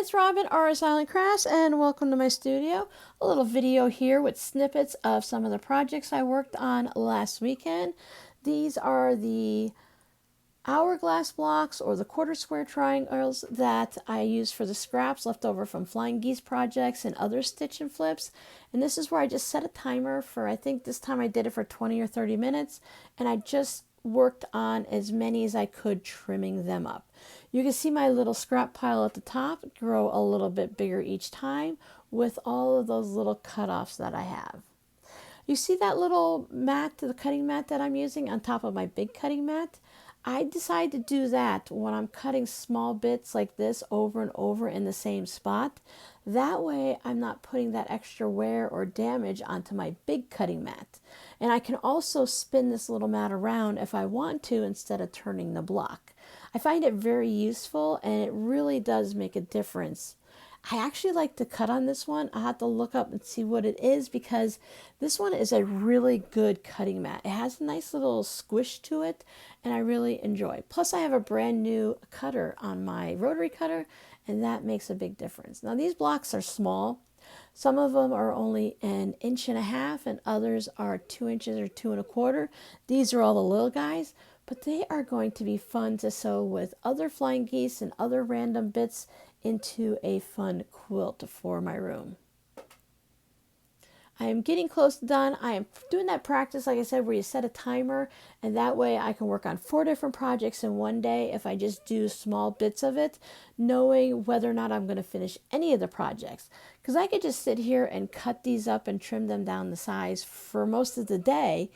it's Robin, RS Island Crafts, and welcome to my studio. A little video here with snippets of some of the projects I worked on last weekend. These are the hourglass blocks or the quarter square triangles that I used for the scraps left over from flying geese projects and other stitch and flips. And this is where I just set a timer for, I think this time I did it for 20 or 30 minutes, and I just worked on as many as I could, trimming them up. You can see my little scrap pile at the top grow a little bit bigger each time with all of those little cutoffs that I have. You see that little mat, the cutting mat that I'm using on top of my big cutting mat? I decide to do that when I'm cutting small bits like this over and over in the same spot. That way I'm not putting that extra wear or damage onto my big cutting mat. And I can also spin this little mat around if I want to instead of turning the block. I find it very useful and it really does make a difference. I actually like to cut on this one. I have to look up and see what it is because this one is a really good cutting mat. It has a nice little squish to it and I really enjoy. Plus I have a brand new cutter on my rotary cutter and that makes a big difference. Now these blocks are small. Some of them are only 1.5 inches and others are 2 inches or 2 1/4. These are all the little guys, but they are going to be fun to sew with other flying geese and other random bits into a fun quilt for my room. I am getting close to done. I am doing that practice, like I said, where you set a timer, and that way I can work on 4 different projects in one day if I just do small bits of it, knowing whether or not I'm going to finish any of the projects. Because I could just sit here and cut these up and trim them down the size for most of the day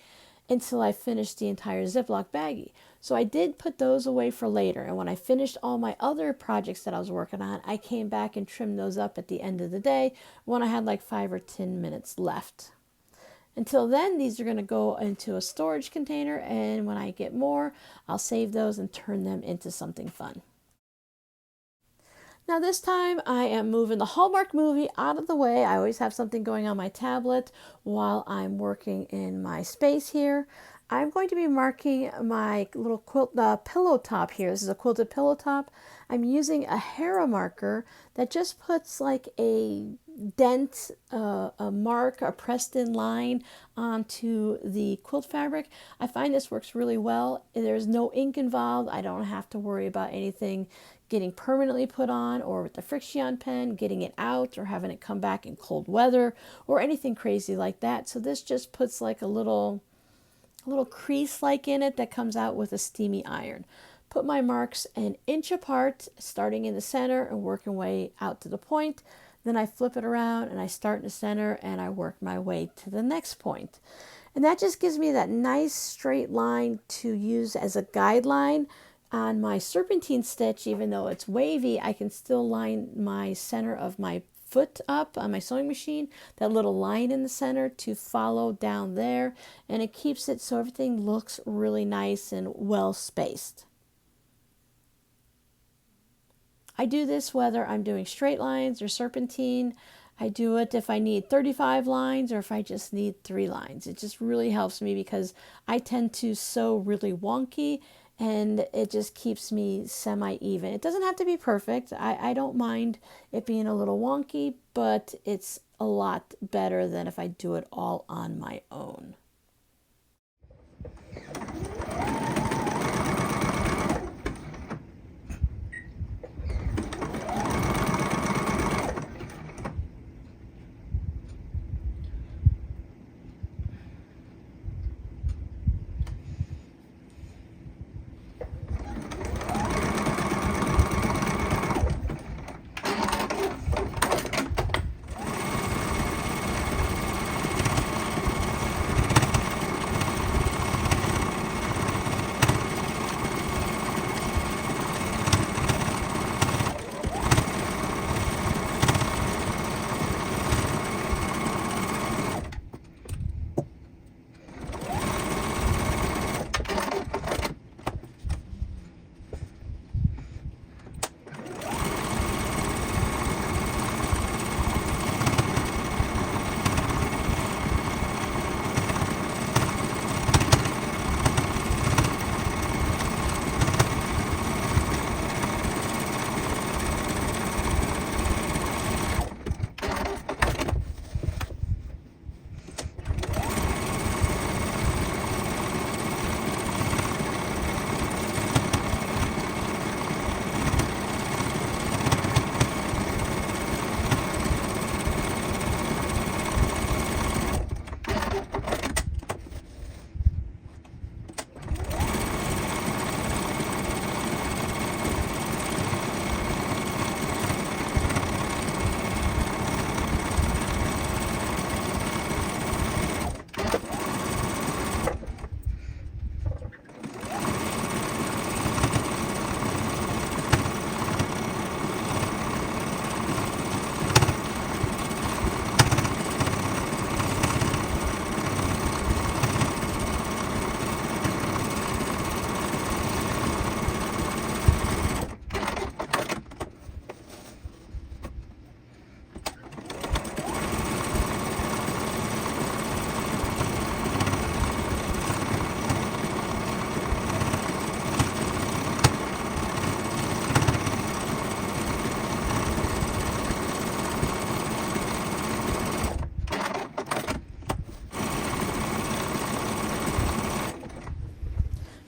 until I finished the entire Ziploc baggie. So I did put those away for later, and when I finished all my other projects that I was working on, I came back and trimmed those up at the end of the day when I had like 5 or 10 minutes left. Until then, these are going to go into a storage container, and when I get more, I'll save those and turn them into something fun. Now this time I am moving the Hallmark movie out of the way. I always have something going on my tablet while I'm working in my space here. I'm going to be marking my little quilt pillow top here. This is a quilted pillow top. I'm using a Hera marker that just puts like a dent, a mark, a pressed in line onto the quilt fabric. I find this works really well. There's no ink involved. I don't have to worry about anything getting permanently put on, or with the friction pen getting it out or having it come back in cold weather or anything crazy like that. So this just puts like a little crease like in it that comes out with a steamy iron. Put my marks 1 inch apart, starting in the center and working way out to the point. Then I flip it around and I start in the center and I work my way to the next point. And that just gives me that nice straight line to use as a guideline. On my serpentine stitch, even though it's wavy, I can still line my center of my foot up on my sewing machine, that little line in the center to follow down there, and it keeps it so everything looks really nice and well spaced. I do this whether I'm doing straight lines or serpentine. I do it if I need 35 lines or if I just need 3 lines. It just really helps me because I tend to sew really wonky and it just keeps me semi-even. It doesn't have to be perfect. I don't mind it being a little wonky, but it's a lot better than if I do it all on my own.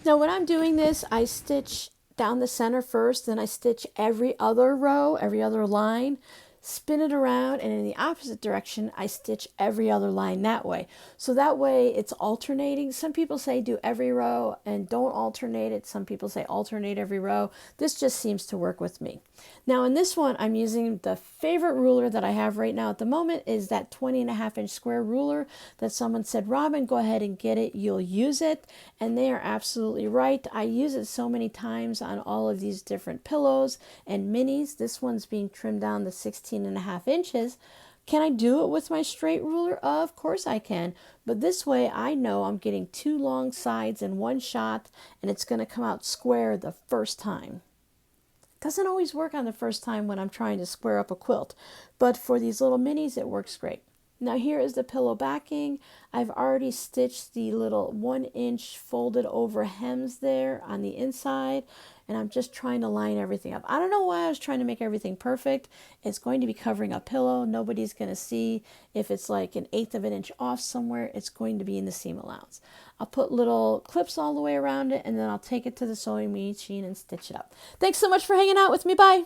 Now when I'm doing this, I stitch down the center first, then I stitch every other row, every other line, spin it around, and in the opposite direction, I stitch every other line that way. So that way it's alternating. Some people say do every row and don't alternate it. Some people say alternate every row. This just seems to work with me. Now in this one, I'm using the favorite ruler that I have right now at the moment is that 20.5-inch square ruler that someone said, Robin, go ahead and get it. You'll use it. And they are absolutely right. I use it so many times on all of these different pillows and minis. This one's being trimmed down to 16.5 inches. Can I do it with my straight ruler? Of course I can. But this way I know I'm getting 2 long sides in one shot and it's going to come out square the first time. Doesn't always work on the first time when I'm trying to square up a quilt, but for these little minis it works great. Now here is the pillow backing. I've already stitched the little 1-inch folded over hems there on the inside, and I'm just trying to line everything up. I don't know why I was trying to make everything perfect. It's going to be covering a pillow. Nobody's going to see if it's like 1/8 of an inch off somewhere. It's going to be in the seam allowance. I'll put little clips all the way around it, and then I'll take it to the sewing machine and stitch it up. Thanks so much for hanging out with me. Bye.